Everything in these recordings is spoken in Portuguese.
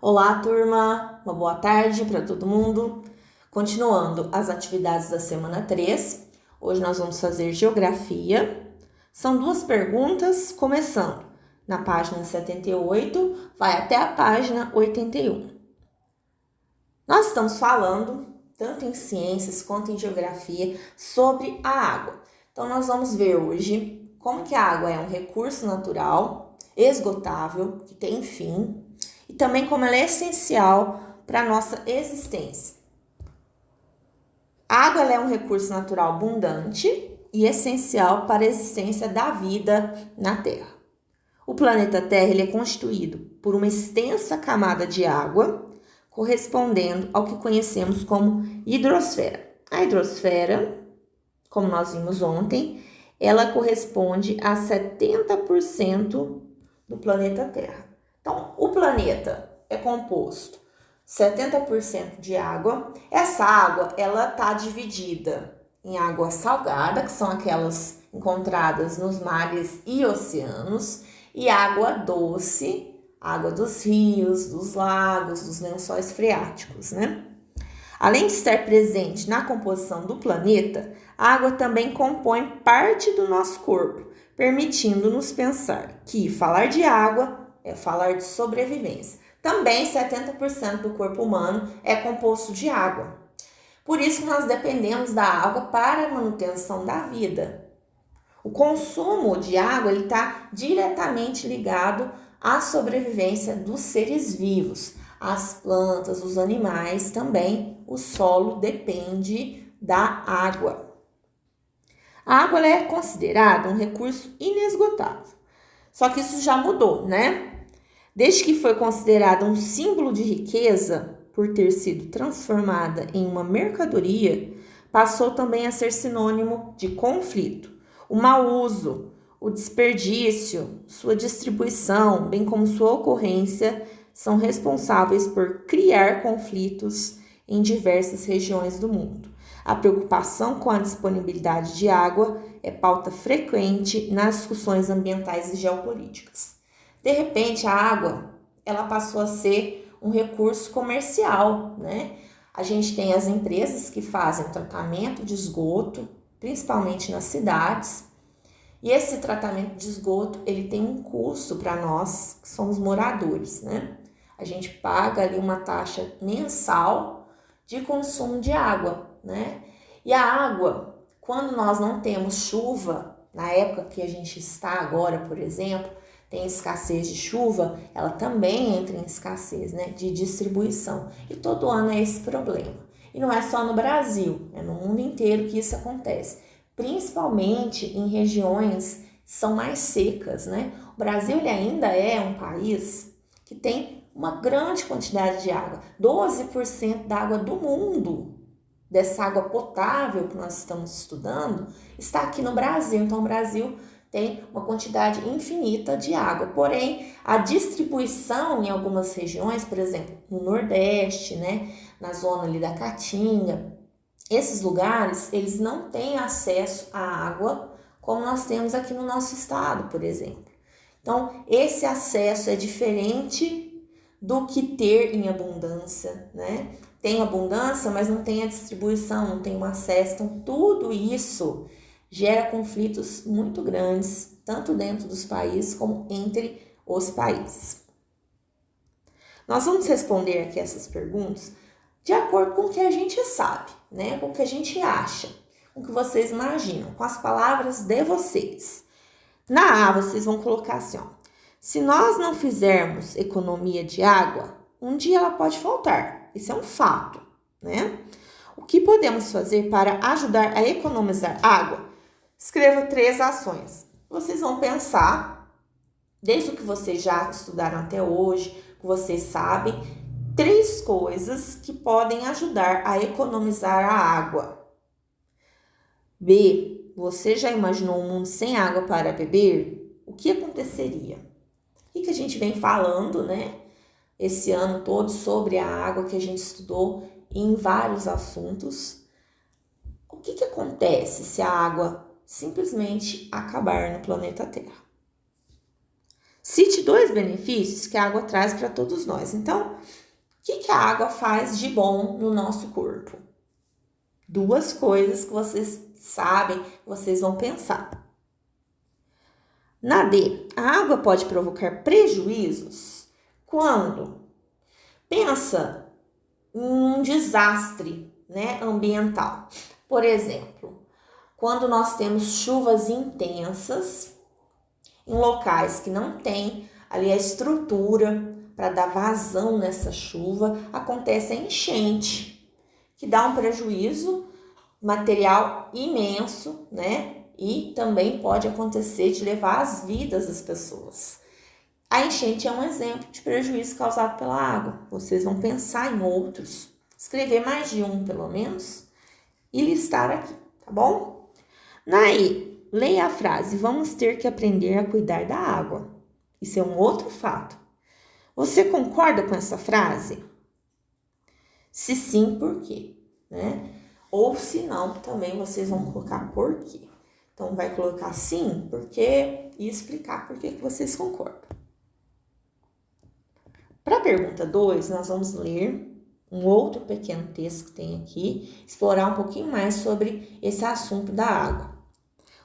Olá, turma! Uma boa tarde para todo mundo. Continuando as atividades da semana 3, hoje nós vamos fazer geografia. São duas perguntas, começando na página 78, vai até a página 81. Nós estamos falando, tanto em ciências quanto em geografia, sobre a água. Então, nós vamos ver hoje como que a água é um recurso natural, esgotável, que tem fim, e também como ela é essencial para a nossa existência. A água é um recurso natural abundante e essencial para a existência da vida na Terra. O planeta Terra ele é constituído por uma extensa camada de água, correspondendo ao que conhecemos como hidrosfera. A hidrosfera, como nós vimos ontem, ela corresponde a 70% do planeta Terra. Então, o planeta é composto 70% de água. Essa água, ela está dividida em água salgada, que são aquelas encontradas nos mares e oceanos, e água doce, água dos rios, dos lagos, dos lençóis freáticos, né? Além de estar presente na composição do planeta, a água também compõe parte do nosso corpo, permitindo-nos pensar que falar de água é falar de sobrevivência. Também 70% do corpo humano é composto de água. Por isso que nós dependemos da água para a manutenção da vida. O consumo de água está diretamente ligado à sobrevivência dos seres vivos. As plantas, os animais também, o solo depende da água. A água é considerada um recurso inesgotável. Só que isso já mudou, né? Desde que foi considerada um símbolo de riqueza por ter sido transformada em uma mercadoria, passou também a ser sinônimo de conflito. O mau uso, o desperdício, sua distribuição, bem como sua ocorrência, são responsáveis por criar conflitos em diversas regiões do mundo. A preocupação com a disponibilidade de água é pauta frequente nas discussões ambientais e geopolíticas. De repente, a água ela passou a ser um recurso comercial, né? A gente tem as empresas que fazem tratamento de esgoto, principalmente nas cidades, e esse tratamento de esgoto ele tem um custo para nós que somos moradores, né? A gente paga ali uma taxa mensal de consumo de água, né? E a água, quando nós não temos chuva, na época que a gente está agora, por exemplo, tem escassez de chuva, ela também entra em escassez, né, de distribuição. E todo ano é esse problema. E não é só no Brasil, é no mundo inteiro que isso acontece. Principalmente em regiões que são mais secas, né? O Brasil ele ainda é um país que tem uma grande quantidade de água. 12% da água do mundo, dessa água potável que nós estamos estudando, está aqui no Brasil. Então, o Brasil tem uma quantidade infinita de água. Porém, a distribuição em algumas regiões, por exemplo, no Nordeste, né, na zona ali da Caatinga, esses lugares, eles não têm acesso à água como nós temos aqui no nosso estado, por exemplo. Então, esse acesso é diferente do que ter em abundância, né? Tem abundância, mas não tem a distribuição, não tem o acesso. Então, tudo isso gera conflitos muito grandes, tanto dentro dos países como entre os países. Nós vamos responder aqui essas perguntas de acordo com o que a gente sabe, né? Com o que a gente acha, com o que vocês imaginam, com as palavras de vocês. Na A, vocês vão colocar assim, ó. Se nós não fizermos economia de água, um dia ela pode faltar. Isso é um fato, né? O que podemos fazer para ajudar a economizar água? Escreva 3 ações. Vocês vão pensar, desde o que vocês já estudaram até hoje, que vocês sabem, 3 coisas que podem ajudar a economizar a água. B. Você já imaginou um mundo sem água para beber? O que aconteceria? O que a gente vem falando, né? Esse ano todo sobre a água que a gente estudou em vários assuntos. O que acontece se a água simplesmente acabar no planeta Terra? Cite 2 benefícios que a água traz para todos nós. Então, o que a água faz de bom no nosso corpo? 2 coisas que vocês sabem, que vocês vão pensar. Na D, a água pode provocar prejuízos quando pensa em um desastre, né, ambiental. Por exemplo, quando nós temos chuvas intensas em locais que não tem ali a estrutura para dar vazão nessa chuva, acontece a enchente, que dá um prejuízo material imenso, né? E também pode acontecer de levar as vidas das pessoas. A enchente é um exemplo de prejuízo causado pela água. Vocês vão pensar em outros, escrever mais de um pelo menos e listar aqui, tá bom? Na E, leia a frase: vamos ter que aprender a cuidar da água. Isso é um outro fato. Você concorda com essa frase? Se sim, por quê? Né? Ou se não, também vocês vão colocar por quê. Então, vai colocar sim, porque e explicar por que vocês concordam. Para a pergunta 2, nós vamos ler um outro pequeno texto que tem aqui, explorar um pouquinho mais sobre esse assunto da água.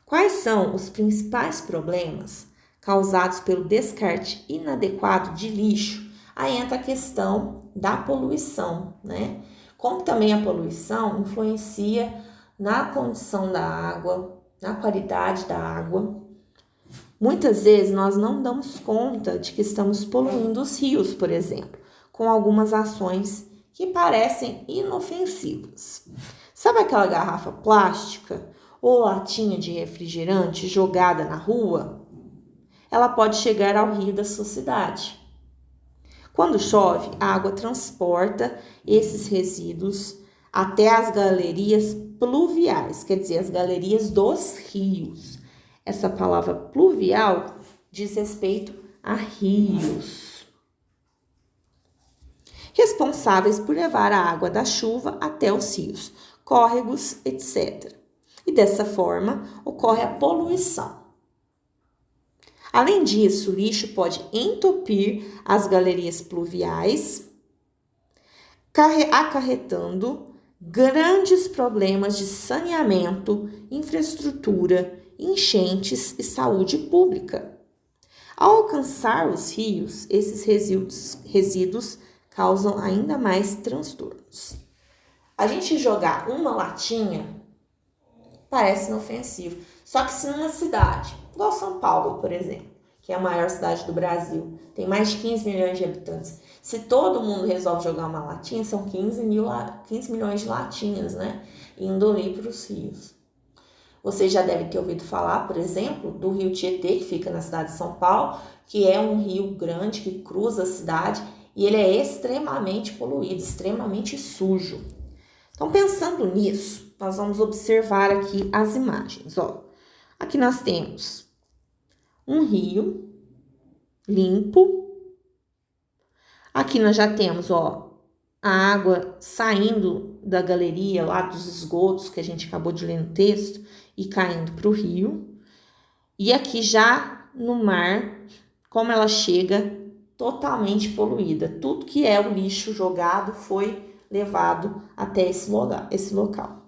Quais são os principais problemas causados pelo descarte inadequado de lixo? Aí entra a questão da poluição, né? Como também a poluição influencia na condição da água, na qualidade da água. Muitas vezes nós não damos conta de que estamos poluindo os rios, por exemplo, com algumas ações que parecem inofensivas. Sabe aquela garrafa plástica ou latinha de refrigerante jogada na rua? Ela pode chegar ao rio da sua cidade. Quando chove, a água transporta esses resíduos até as galerias pluviais, quer dizer, as galerias dos rios. Essa palavra pluvial diz respeito a rios, responsáveis por levar a água da chuva até os rios, córregos, etc. E dessa forma ocorre a poluição. Além disso, o lixo pode entupir as galerias pluviais, acarretando grandes problemas de saneamento, infraestrutura, enchentes e saúde pública. Ao alcançar os rios, esses resíduos causam ainda mais transtornos. A gente jogar uma latinha parece inofensivo, só que se numa cidade, igual São Paulo, por exemplo, que é a maior cidade do Brasil, tem mais de 15 milhões de habitantes, se todo mundo resolve jogar uma latinha, são 15 milhões de latinhas, né? Indo ali para os rios. Vocês já devem ter ouvido falar, por exemplo, do rio Tietê, que fica na cidade de São Paulo, que é um rio grande que cruza a cidade e ele é extremamente poluído, extremamente sujo. Então, pensando nisso, nós vamos observar aqui as imagens. Ó, aqui nós temos um rio limpo. Aqui nós já temos, ó, a água saindo da galeria lá dos esgotos que a gente acabou de ler no texto e caindo para o rio. E aqui já no mar, como ela chega totalmente poluída. Tudo que é o lixo jogado foi levado até esse local.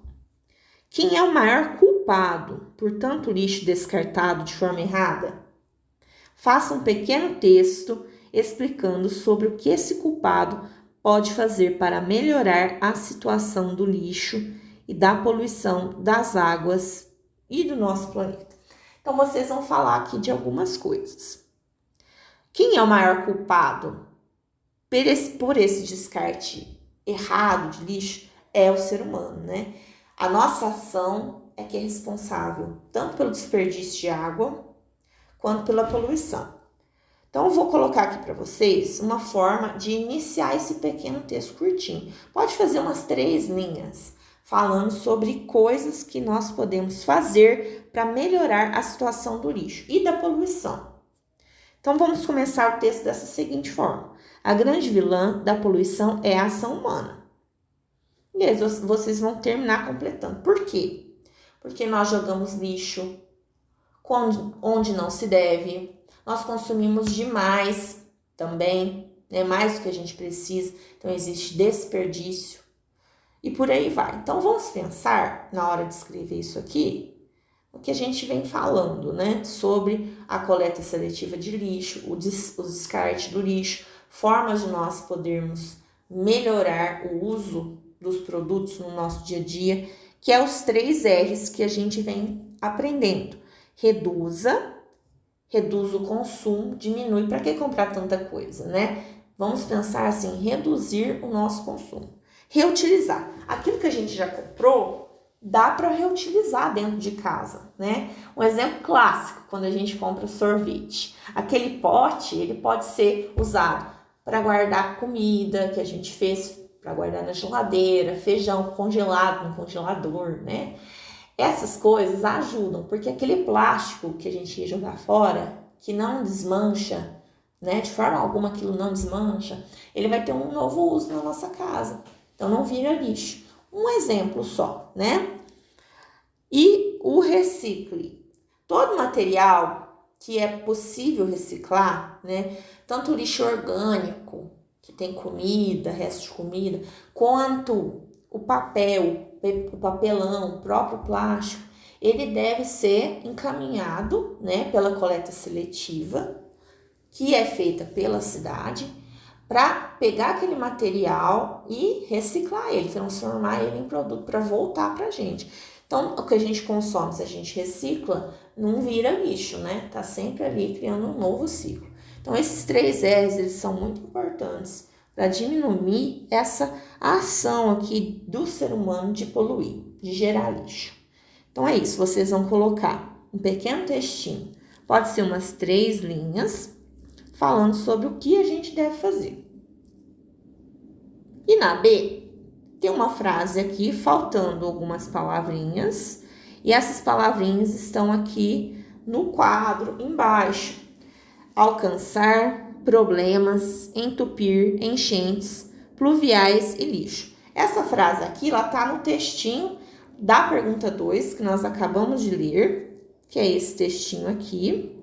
Quem é o maior culpado por tanto lixo descartado de forma errada? Faça um pequeno texto explicando sobre o que esse culpado pode fazer para melhorar a situação do lixo e da poluição das águas e do nosso planeta. Então, vocês vão falar aqui de algumas coisas. Quem é o maior culpado por esse descarte errado de lixo? É o ser humano, né? A nossa ação é que é responsável tanto pelo desperdício de água quanto pela poluição. Então, eu vou colocar aqui para vocês uma forma de iniciar esse pequeno texto curtinho. Pode fazer umas 3 linhas, falando sobre coisas que nós podemos fazer para melhorar a situação do lixo e da poluição. Então, vamos começar o texto dessa seguinte forma. A grande vilã da poluição é a ação humana. E aí, vocês vão terminar completando. Por quê? Porque nós jogamos lixo onde não se deve. nós consumimos demais também, né? Mais do que a gente precisa, então existe desperdício e por aí vai. Então vamos pensar, na hora de escrever isso aqui, o que a gente vem falando, né? Sobre a coleta seletiva de lixo, o descarte do lixo, formas de nós podermos melhorar o uso dos produtos no nosso dia a dia, que é os 3 R's que a gente vem aprendendo. Reduz o consumo, diminui. Para que comprar tanta coisa, né? Vamos pensar assim, reduzir o nosso consumo. Reutilizar. Aquilo que a gente já comprou, dá para reutilizar dentro de casa, né? Um exemplo clássico, quando a gente compra sorvete. Aquele pote, ele pode ser usado para guardar comida que a gente fez, para guardar na geladeira, feijão congelado no congelador, né? Essas coisas ajudam, porque aquele plástico que a gente ia jogar fora, que não desmancha, né? De forma alguma aquilo não desmancha, ele vai ter um novo uso na nossa casa. Então não vira lixo. Um exemplo só, né? E o recicle. Todo material que é possível reciclar, né? Tanto o lixo orgânico, que tem comida, resto de comida, quanto o papel, o papelão, o próprio plástico, ele deve ser encaminhado, né, pela coleta seletiva, que é feita pela cidade, para pegar aquele material e reciclar ele, transformar ele em produto para voltar para a gente. Então, o que a gente consome, se a gente recicla, não vira lixo, né? Tá sempre ali criando um novo ciclo. Então, esses 3 R's, eles são muito importantes para diminuir essa ação aqui do ser humano de poluir, de gerar lixo. Então, é isso. Vocês vão colocar um pequeno textinho, pode ser umas 3 linhas, falando sobre o que a gente deve fazer. E na B, tem uma frase aqui, faltando algumas palavrinhas, e essas palavrinhas estão aqui no quadro embaixo. Alcançar, problemas, entupir, enchentes, pluviais e lixo. Essa frase aqui, ela tá no textinho da pergunta 2, que nós acabamos de ler, que é esse textinho aqui.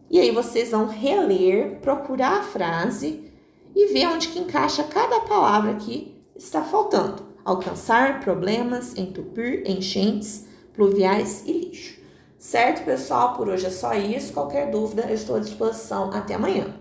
E aí vocês vão reler, procurar a frase e ver onde que encaixa cada palavra que está faltando. Alcançar, problemas, entupir, enchentes, pluviais e lixo. Certo, pessoal? Por hoje é só isso. Qualquer dúvida, eu estou à disposição. Até amanhã.